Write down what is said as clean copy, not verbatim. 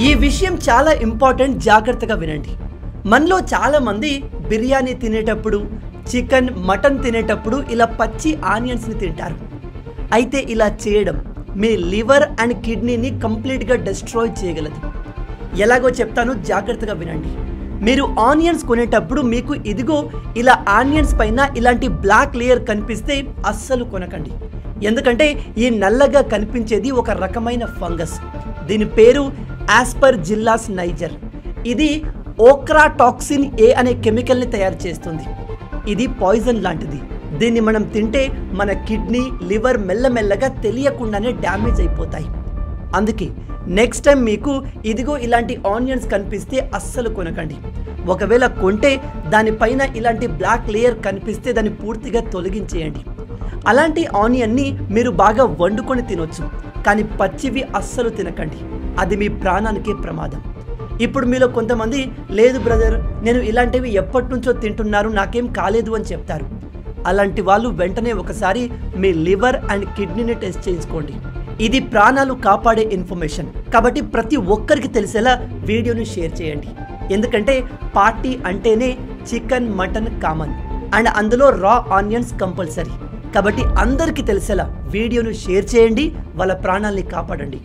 ఈ విషయం చాలా ఇంపార్టెంట్, జాగ్రత్తగా వినండి. మనలో చాలా మంది బిర్యానీ తినేటప్పుడు, చికెన్, మటన్ తినేటప్పుడు ఇలా పచ్చి ఆనియన్స్ని తింటారు. అయితే ఇలా చేయడం మీ లివర్ అండ్ కిడ్నీని కంప్లీట్గా డిస్ట్రాయ్ చేయగలదు. ఎలాగో చెప్తాను, జాగ్రత్తగా వినండి. మీరు ఆనియన్స్ కొనేటప్పుడు మీకు ఇదిగో ఇలా ఆనియన్స్ పైన ఇలాంటి బ్లాక్ లేయర్ కనిపిస్తే అస్సలు కొనకండి. ఎందుకంటే ఈ నల్లగా కనిపించేది ఒక రకమైన ఫంగస్. దీని పేరు ఆస్పర్జిల్లస్ నైజర్. ఇది ఓక్రాటాక్సిన్ ఏ అనే కెమికల్ని తయారు చేస్తుంది. ఇది పాయిజన్ లాంటిది. దీన్ని మనం తింటే మన కిడ్నీ, లివర్ మెల్లమెల్లగా తెలియకుండానే డ్యామేజ్ అయిపోతాయి. అందుకే నెక్స్ట్ టైం మీకు ఇదిగో ఇలాంటి ఆనియన్స్ కనిపిస్తే అస్సలు కొనకండి. ఒకవేళ కొంటే దానిపైన ఇలాంటి బ్లాక్ లేయర్ కనిపిస్తే దాన్ని పూర్తిగా తొలగించేయండి. అలాంటి ఆనియన్ని మీరు బాగా వండుకొని తినొచ్చు, కానీ పచ్చివి అస్సలు తినకండి. అది మీ ప్రాణానికి ప్రమాదం. ఇప్పుడు మీలో కొంతమంది, లేదు బ్రదర్, నేను ఇలాంటివి ఎప్పటి నుంచో తింటున్నారు, నాకేం కాలేదు అని చెప్తారు. అలాంటి వాళ్ళు వెంటనే ఒకసారి మీ లివర్ అండ్ కిడ్నీని టెస్ట్ చేయించుకోండి. ఇది ప్రాణాలు కాపాడే ఇన్ఫర్మేషన్ కాబట్టి ప్రతి ఒక్కరికి తెలిసేలా వీడియోని షేర్ చేయండి. ఎందుకంటే పార్టీ అంటేనే చికెన్, మటన్ కామన్ అండ్ అందులో రా ఆనియన్స్ కంపల్సరీ. కాబట్టి అందరికీ తెలిసేలా వీడియోను షేర్ చేయండి, వాళ్ళ ప్రాణాలని కాపాడండి.